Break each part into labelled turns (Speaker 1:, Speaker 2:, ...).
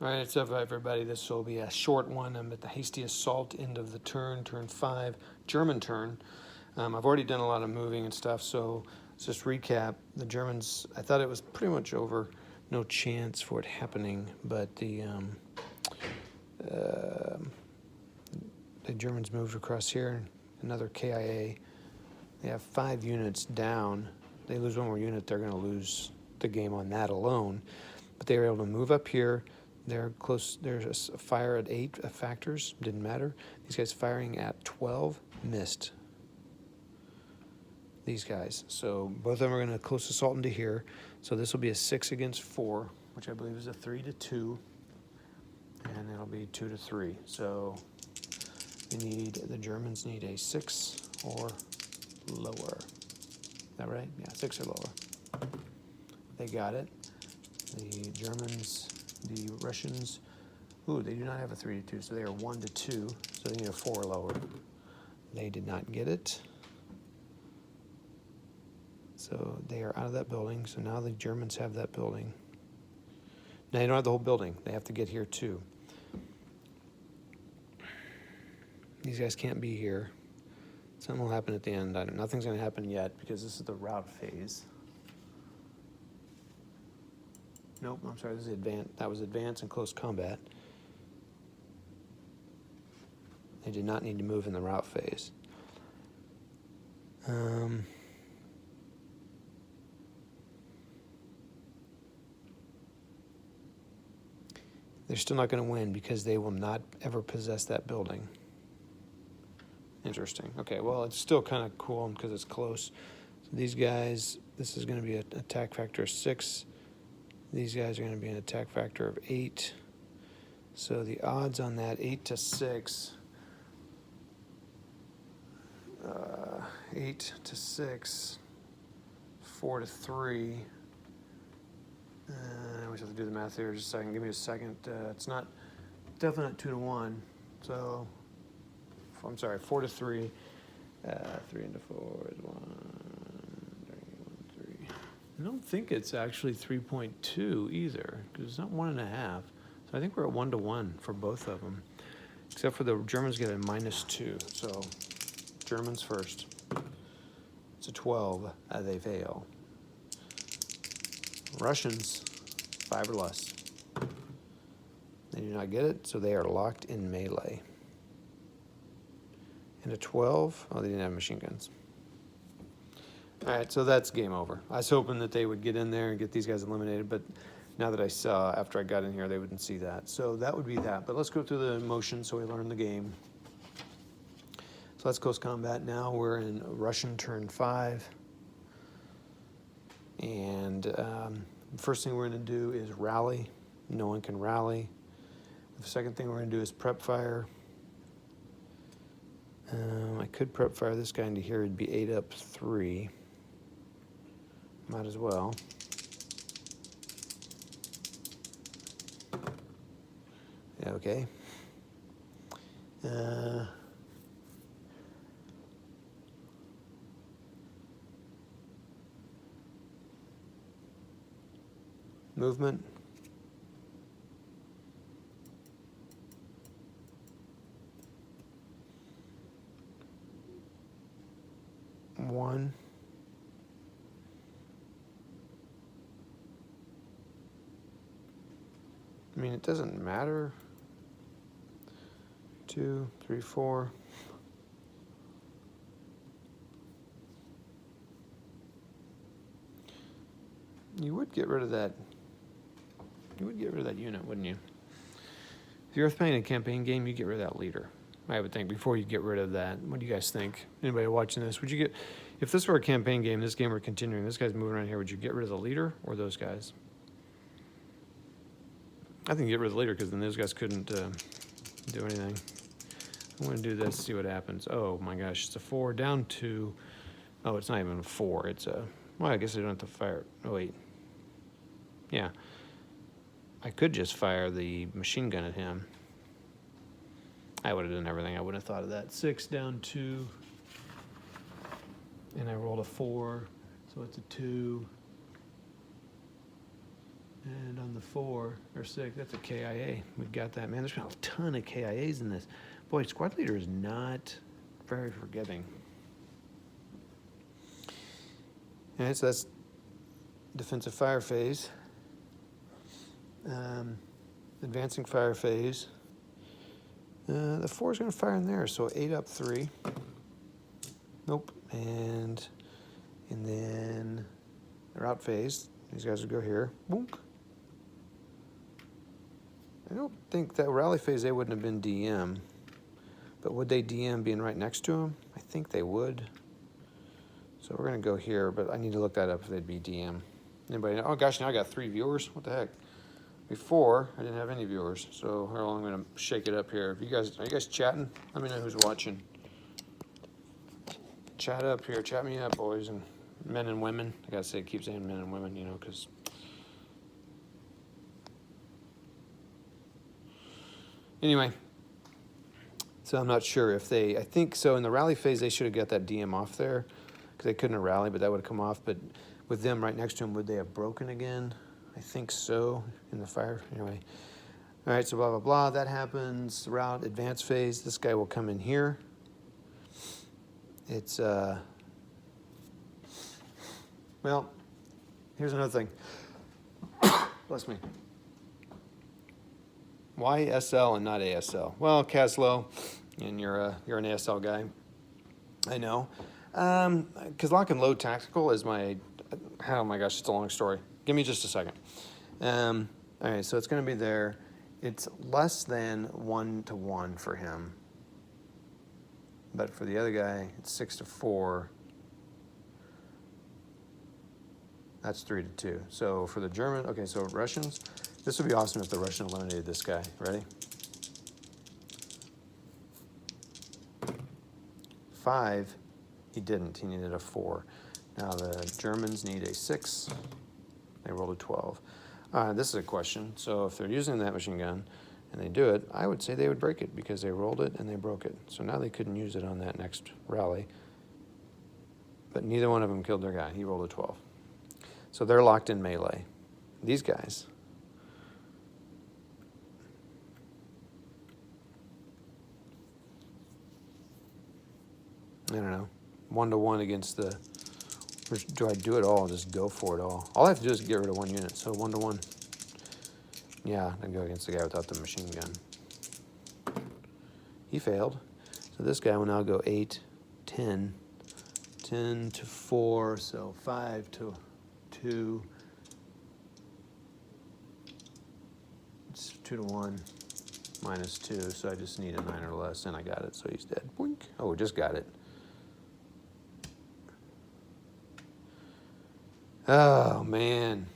Speaker 1: All right, it's up, everybody. This will be a short one. I'm at the Hasty Assault end of the turn 5, German turn. I've already done a lot of moving and stuff, so let's just recap. The Germans, I thought it was pretty much over, no chance for it happening, but the Germans moved across here, another KIA. They have 5 units down. They lose one more unit, they're going to lose the game on that alone. But they were able to move up here. They're close. There's a fire at 8 factors. Didn't matter. These guys firing at 12 missed. These guys. So both of them are going to close assault into here. So this will be a 6 against 4, which I believe is a 3-2, and it'll be 2-3. So the Germans need a 6 or lower. Is that right? Yeah, 6 or lower. They got it. The Russians, they do not have a 3-2, so they are 1-2, so they need a 4 or lower. They did not get it. So they are out of that building, so now the Germans have that building. Now they don't have the whole building, they have to get here too. These guys can't be here. Something will happen at the end. Nothing's going to happen yet because this is the rout phase. Nope, I'm sorry, this is advanced. That was advanced and close combat. They did not need to move in the rout phase. They're still not going to win because they will not ever possess that building. Interesting. Okay, well, it's still kind of cool because it's close. So these guys, this is going to be an attack factor of 6. These guys are going to be an attack factor of 8. So the odds on that, 8-6. 8-6. 4-3. I always have to do the math here just a second. Give me a second. It's not definitely not 2-1. So I'm sorry, 4-3. 3 into 4 is 1. I don't think it's actually 3.2 either, because it's not 1.5. So I think we're at 1-1 for both of them, except for the Germans get a -2. So Germans first. It's a 12. They fail. Russians, 5 or less. They do not get it, so they are locked in melee. And a 12. Oh, they didn't have machine guns. All right, so that's game over. I was hoping that they would get in there and get these guys eliminated, but now that I saw, after I got in here, they wouldn't see that. So that would be that. But let's go through the motions so we learn the game. So that's close combat. Now we're in Russian turn 5. And the first thing we're going to do is rally. No one can rally. The second thing we're going to do is prep fire. I could prep fire this guy into here. It'd be 8 up 3. Might as well. Yeah, okay. Movement. One. I mean, it doesn't matter. 2, 3, 4. You would get rid of that. You would get rid of that unit, wouldn't you? If you're playing a campaign game, you get rid of that leader. I would think before you get rid of that. What do you guys think? Anybody watching this? Would you get, if this were a campaign game, this game were continuing, this guy's moving around here, would you get rid of the leader or those guys? I think get rid of the leader because then those guys couldn't do anything. I'm going to do this, see what happens. Oh my gosh, it's a 4 down to, oh, it's not even a 4. It's a, well, I guess I don't have to fire. Oh, wait. Yeah. I could just fire the machine gun at him. I would have done everything. I wouldn't have thought of that. 6 down 2. And I rolled a 4. So it's a 2. And on the 4 or 6, that's a KIA. We've got that. Man, there's been a ton of KIAs in this. Boy, squad leader is not very forgiving. All right, so that's defensive fire phase. Advancing fire phase. The 4 is going to fire in there, so 8 up 3. Nope. And then the route phase. These guys would go here. Boonk. I don't think that rally phase they wouldn't have been DM. But would they DM being right next to him? I think they would. So we're going to go here, but I need to look that up if they'd be DM. Anybody know? Oh gosh, now I got 3 viewers. What the heck? Before, I didn't have any viewers. So I'm going to shake it up here. Are you guys chatting? Let me know who's watching. Chat up here. Chat me up, boys and men and women. I got to say, keep saying men and women, you know, because... Anyway. So I'm not sure if I think so in the rally phase, they should have got that DM off there because they couldn't have rallied, but that would have come off. But with them right next to him, would they have broken again? I think so in the fire. Anyway. All right, so blah, blah, blah. That happens. Route advance phase. This guy will come in here. It's, well, here's another thing. Bless me. Why SL and not ASL? Well, Caslow, and you're an ASL guy. I know. Because lock and load tactical is oh my gosh, it's a long story. Give me just a second. All right, so it's going to be there. It's less than 1-to-1 for him. But for the other guy, it's 6-to-4. That's 3-to-2. So for the German, okay, so Russians, this would be awesome if the Russian eliminated this guy. Ready? 5, he didn't. He needed a 4. Now the Germans need a 6. They rolled a 12. This is a question. So if they're using that machine gun and they do it, I would say they would break it because they rolled it and they broke it. So now they couldn't use it on that next rally. But neither one of them killed their guy. He rolled a 12. So they're locked in melee. These guys. I don't know. 1-to-1 against the... Or do I do it all? Just go for it all. All I have to do is get rid of 1 unit. So 1-to-1. Yeah, I'd go against the guy without the machine gun. He failed. So this guy will now go 8, 10. 10-to-4, so 5-to-2. It's 2-to-1 minus 2, so I just need a 9 or less, and I got it, so he's dead. Boink. Oh, we just got it. Oh, man.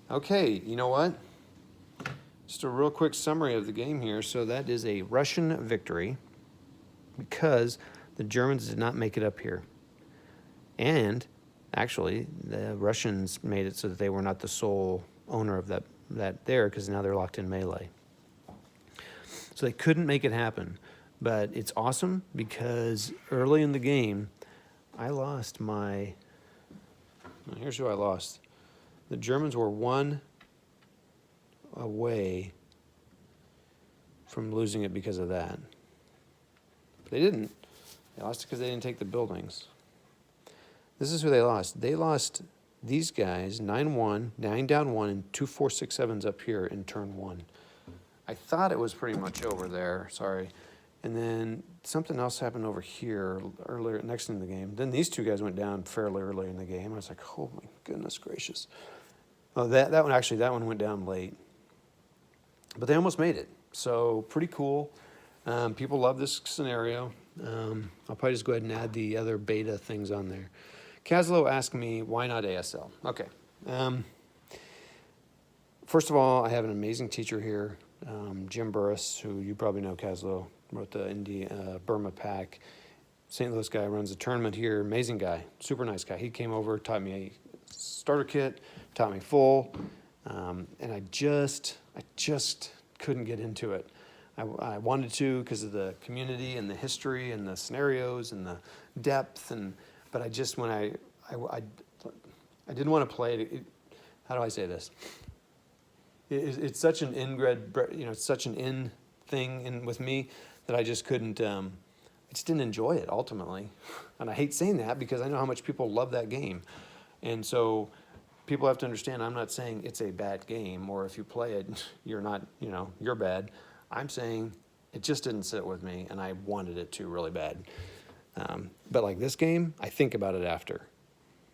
Speaker 1: Okay, you know what? Just a real quick summary of the game here. So that is a Russian victory because the Germans did not make it up here. And actually, the Russians made it so that they were not the sole owner of that there because now they're locked in melee. So they couldn't make it happen. But it's awesome because early in the game, I lost my... Here's who I lost. The Germans were 1 away from losing it because of that. But they didn't. They lost it because they didn't take the buildings. This is who they lost. They lost these guys, 9-1, 9 down 1, and 2 4 6 7s up here in turn 1. I thought it was pretty much over there, sorry. And then something else happened over here earlier, next in the game. Then these 2 guys went down fairly early in the game. I was like, oh my goodness gracious. Oh, that one went down late. But they almost made it. So pretty cool. People love this scenario. I'll probably just go ahead and add the other beta things on there. Caslow asked me, why not ASL? Okay. First of all, I have an amazing teacher here, Jim Burris, who you probably know, Caslow. Wrote the Burma Pack. St. Louis guy, runs a tournament here. Amazing guy, super nice guy. He came over, taught me a starter kit, taught me full, and I just couldn't get into it. I wanted to because of the community and the history and the scenarios and the depth, but I just when I didn't want to play it. How do I say this? it's such an inbred, it's such an in thing with me that I just couldn't, I just didn't enjoy it ultimately. And I hate saying that because I know how much people love that game. And so people have to understand, I'm not saying it's a bad game, or if you play it, you're not, you're bad. I'm saying it just didn't sit with me, and I wanted it to really bad. But like this game, I think about it after.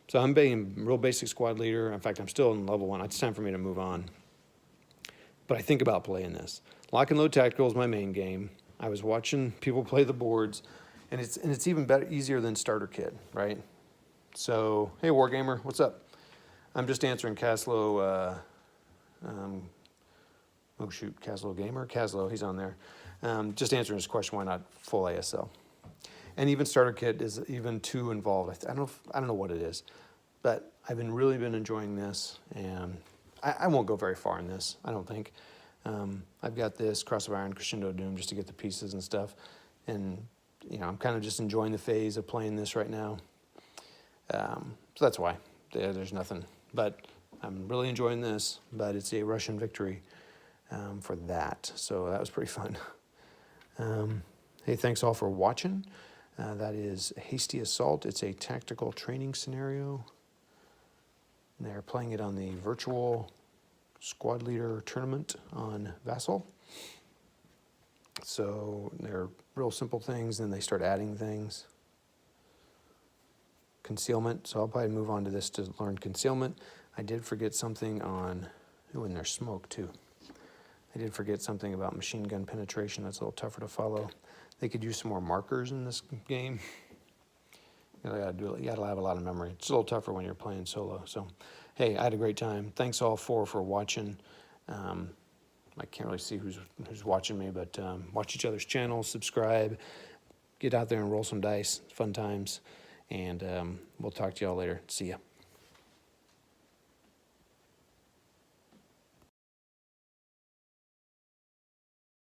Speaker 1: So I'm being real basic squad leader. In fact, I'm still in level 1. It's time for me to move on. But I think about playing this. Lock and Load Tactical is my main game. I was watching people play the boards, and it's even better, easier than Starter Kit, right? So, hey, Wargamer, what's up? I'm just answering Caslow, Caslow Gamer? Caslow, he's on there. Just answering his question, why not full ASL? And even Starter Kit is even too involved. I don't know what it is, but I've really been enjoying this, and I won't go very far in this, I don't think. I've got this Cross of Iron, Crescendo Doom, just to get the pieces and stuff, and I'm kind of just enjoying the phase of playing this right now. So that's why. There's nothing. But I'm really enjoying this, but it's a Russian victory for that. So that was pretty fun. Hey, thanks all for watching. That is Hasty Assault. It's a tactical training scenario. And they're playing it on the virtual squad leader tournament on Vassal. So they're real simple things, then they start adding things. Concealment, so I'll probably move on to this to learn concealment. I did forget something on, and there's smoke too. I did forget something about machine gun penetration. That's a little tougher to follow. They could use some more markers in this game. You gotta have a lot of memory. It's a little tougher when you're playing solo. So, hey, I had a great time. Thanks all for watching. I can't really see who's watching me, but watch each other's channels, subscribe, get out there and roll some dice. Fun times. And we'll talk to y'all later. See ya.